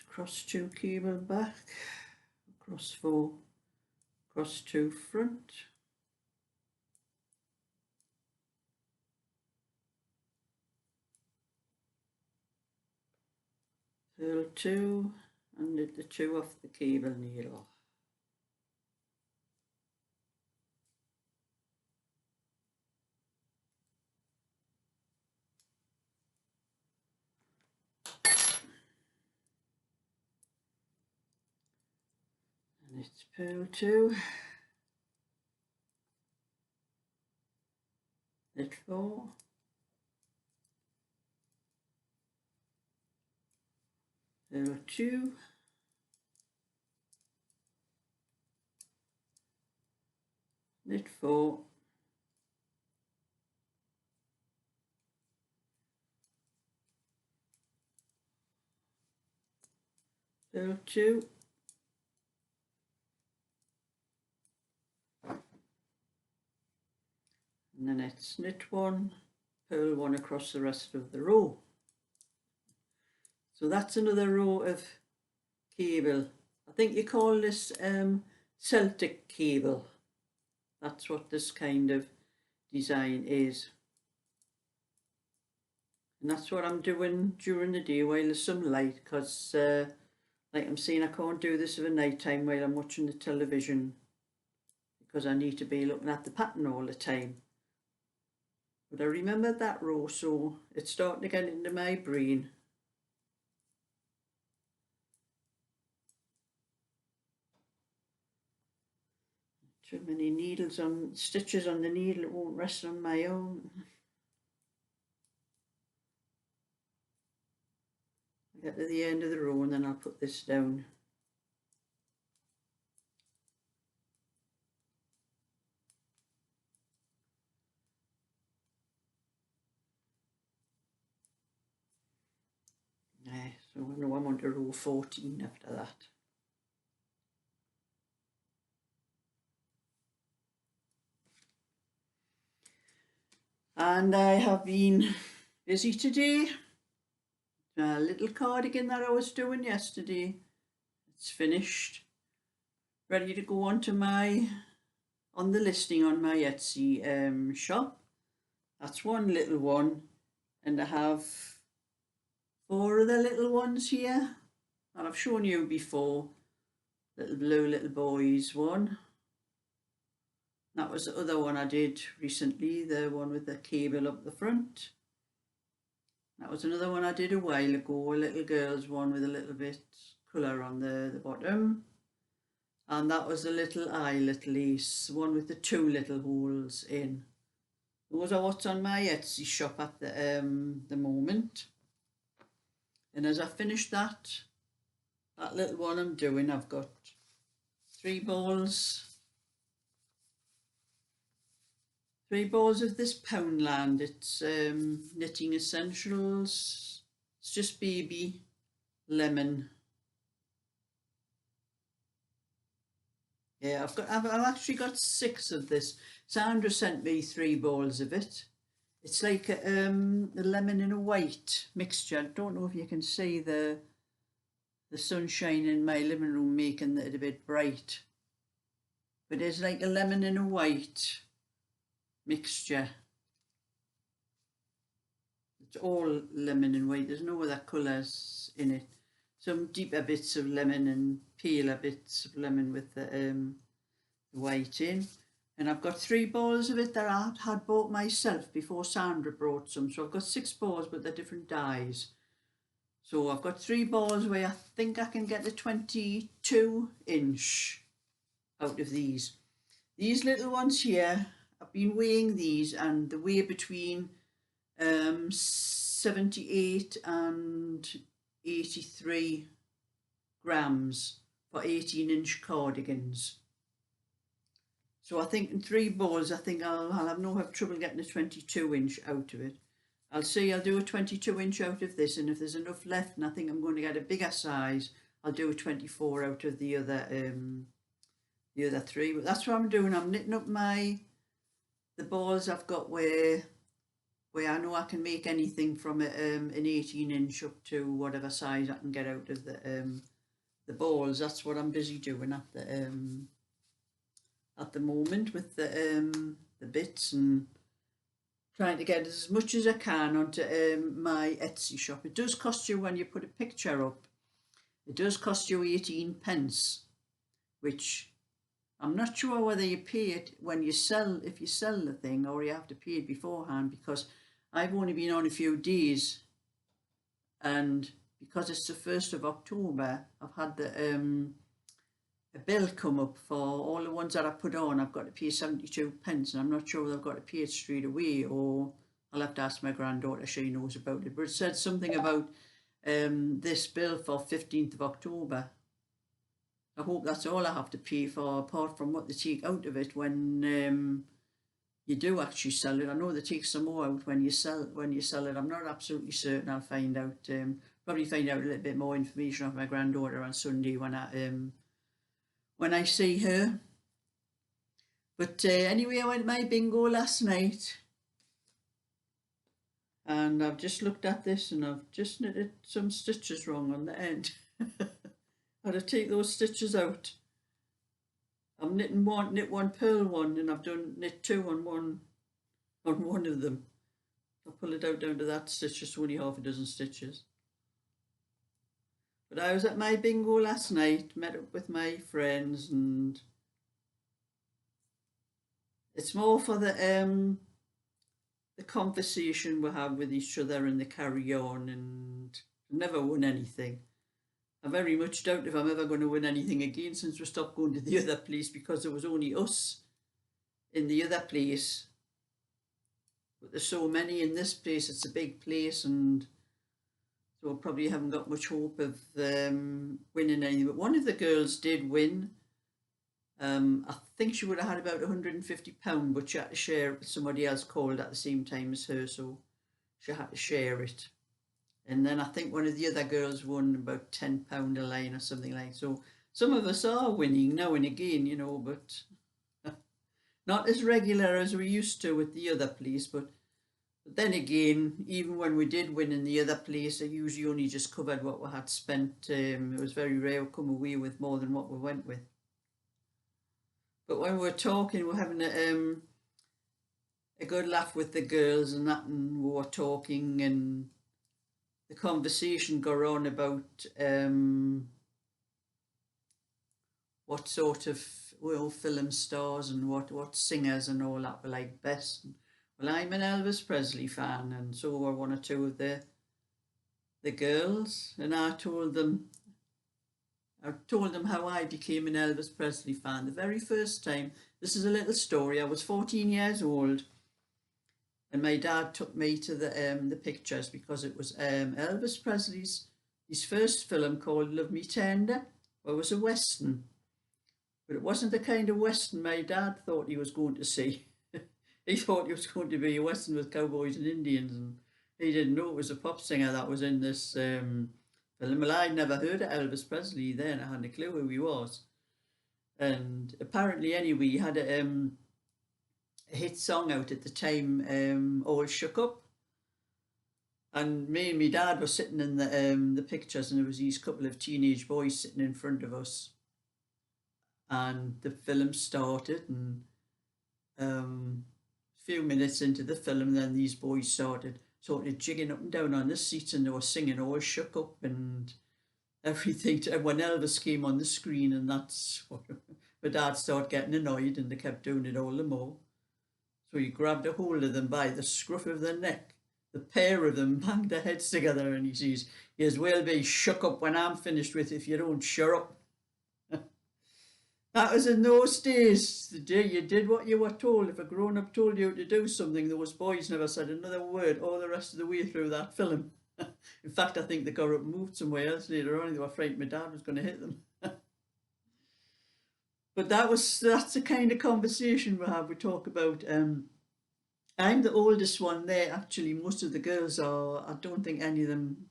Cross 2 cable back, cross 4, cross 2 front, purl 2 and knit the 2 off the cable needle. And it's purl 2, knit 4, purl 2, knit 4, purl 2, and then it's knit 1, purl 1 across the rest of the row. So that's another row of cable. I think you call this Celtic cable. That's what this kind of design is. And that's what I'm doing during the day while there's some light, because like I'm saying, I can't do this at night time while I'm watching the television, because I need to be looking at the pattern all the time. But I remember that row, so it's starting to get into my brain. Too many needles on, stitches on the needle, it won't rest on my own. I'll get to the end of the row and then I'll put this down. So I know I'm on to row 14 after that. And I have been busy today. A little cardigan that I was doing yesterday, it's finished, ready to go on the listing on my Etsy shop. That's one little one, and I have 4 other little ones here that I've shown you before. Little blue little boys one. That was the other one I did recently, the one with the cable up the front. That was another one I did a while ago, a little girl's one with a little bit colour on the bottom. And that was a little eyelet lace, one with the 2 little holes in. Those are what's on my Etsy shop at the moment. And as I finish that little one I'm doing, I've got 3 balls of this Poundland. It's Knitting Essentials. It's just baby lemon. Yeah, I've actually got 6 of this. Sandra sent me 3 balls of it. It's like a lemon and a white mixture. I don't know if you can see the sunshine in my living room making it a bit bright. But it's like a lemon and a white mixture. It's all lemon and white. There's no other colours in it. Some deeper bits of lemon and paler bits of lemon with the white in. And I've got 3 balls of it that I had bought myself before Sandra brought some. So I've got 6 balls, but they're different dyes. So I've got 3 balls where I think I can get a 22-inch out of these. These little ones here, I've been weighing these, and they weigh between 78 and 83 grams for 18-inch cardigans. So I think in 3 balls, I think I'll have no trouble getting a 22-inch out of it. I'll do a 22-inch out of this, and if there's enough left and I think I'm going to get a bigger size, I'll do a 24 out of the other 3. But that's what I'm doing. I'm knitting up the balls I've got where But I know I can make anything from an 18-inch up to whatever size I can get out of the balls. That's what I'm busy doing at the moment with the bits, and trying to get as much as I can onto my Etsy shop. It does cost you, when you put a picture up, it does cost you 18 pence, which I'm not sure whether you pay it when you sell, if you sell the thing, or you have to pay it beforehand, because I've only been on a few days, and because it's the 1st of October, I've had a bill come up for all the ones that I put on. I've got to pay 72 pence, and I'm not sure whether I've got to pay it straight away, or I'll have to ask my granddaughter, she knows about it. But it said something about this bill for 15th of October. I hope that's all I have to pay for, apart from what they take out of it when you do actually sell it. I know they take some more out when you sell it. I'm not absolutely certain. I'll find out. Probably find out a little bit more information off my granddaughter on Sunday when I see her. But anyway, I went to my bingo last night, and I've just looked at this, and I've just knitted some stitches wrong on the end. I had to take those stitches out. I'm knit one purl one, and I've knit two on one of them. I'll pull it out down to that stitch, just only half a dozen stitches. But I was at my bingo last night, met up with my friends, and it's more for the conversation we have with each other and the carry on, and I've never won anything. I very much doubt if I'm ever going to win anything again, since we stopped going to the other place, because there was only us in the other place. But there's so many in this place. It's a big place, and so I probably haven't got much hope of winning anything. But one of the girls did win. I think she would have had about £150, but she had to share it with somebody else called at the same time as her, so she had to share it. And then I think one of the other girls won about £10 a line or something like that. So some of us are winning now and again, you know, but not as regular as we used to with the other place. But then again, even when we did win in the other place, I usually only just covered what we had spent. It was very rare to come away with more than what we went with. But when we were talking, we were having a good laugh with the girls and that, and we were talking, and the conversation got on about what sort of film stars and what singers and all that were like best. Well, I'm an Elvis Presley fan, and so were one or two of the girls, and I told them how I became an Elvis Presley fan. The very first time, this is a little story, I was 14 years old, and my dad took me to the pictures, because it was Elvis Presley's his first film called Love Me Tender. Well, it was a Western, but it wasn't the kind of Western my dad thought he was going to see. He thought it was going to be a Western with cowboys and Indians, and he didn't know it was a pop singer that was in this film. Well, I'd never heard of Elvis Presley then. I hadn't a clue who he was. And apparently, anyway, he had a hit song out at the time, All Shook Up. And me and my dad were sitting in the pictures, and there was these couple of teenage boys sitting in front of us. And the film started, and a few minutes into the film, then these boys started sort of jigging up and down on the seats, and they were singing All Shook Up and everything. When Elvis came on the screen, and that's what my dad started getting annoyed, and they kept doing it all the more. So he grabbed a hold of them by the scruff of their neck. The pair of them banged their heads together, and he says, "Yes, we'll be shook up when I'm finished with if you don't shut up." That was in those days. The day you did what you were told. If a grown-up told you to do something, those boys never said another word all the rest of the way through that film. In fact, I think they got up and moved somewhere else later on. They were frightened my dad was going to hit them. But that's the kind of conversation we have. We talk about, I'm the oldest one there. Actually, most of the girls are, I don't think any of them,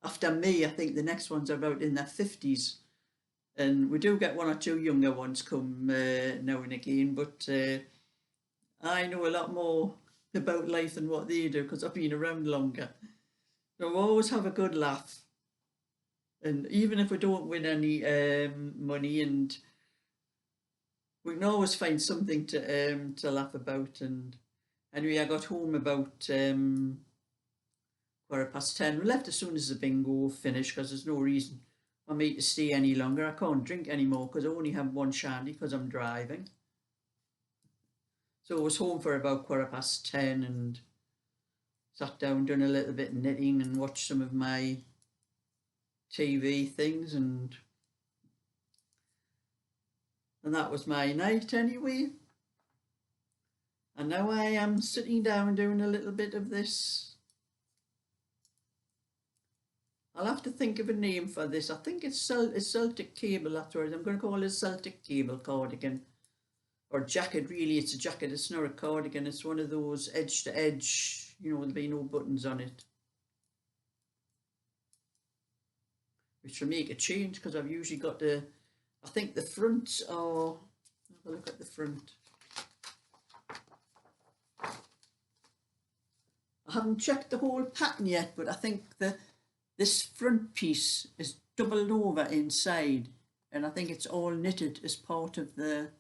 after me, I think the next ones are about in their 50s. And we do get one or two younger ones come now and again, but I know a lot more about life than what they do because I've been around longer. So I always have a good laugh. And even if we don't win any money, and we can always find something to laugh about. And anyway, I got home about 10:15. We left as soon as the bingo finished because there's no reason for me to stay any longer. I can't drink anymore because I only have one shandy because I'm driving. So I was home for about 10:15 and sat down, done a little bit of knitting and watched some of my TV things, and that was my night anyway. And now I am sitting down doing a little bit of this. I'll have to think of a name for this. I think it's Celtic cable, that's what I'm going to call it, Celtic cable cardigan. Or jacket, really, it's a jacket, it's not a cardigan, it's one of those edge to edge, you know, there'll be no buttons on it. Which will make a change because I've usually got I think the front, have a look at the front. I haven't checked the whole pattern yet, but I think this front piece is doubled over inside, and I think it's all knitted as part of the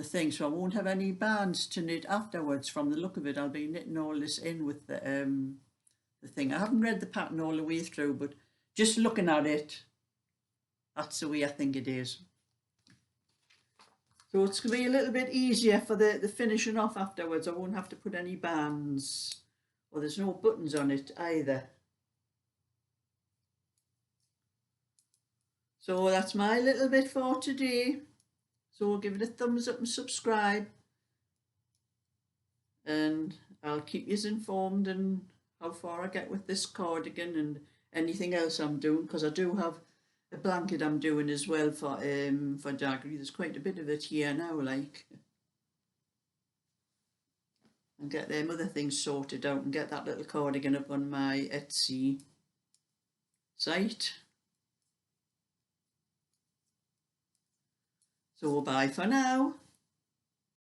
thing, so I won't have any bands to knit afterwards. From the look of it, I'll be knitting all this in with the thing. I haven't read the pattern all the way through, but just looking at it, that's the way I think it is. So it's going to be a little bit easier for the finishing off afterwards. I won't have to put any bands, or there's no buttons on it either. So that's my little bit for today. So give it a thumbs up and subscribe, and I'll keep you informed on how far I get with this cardigan and anything else I'm doing, because I do have a blanket I'm doing as well for Daggery. There's quite a bit of it here now, like, and get them other things sorted out and get that little cardigan up on my Etsy site. So bye for now.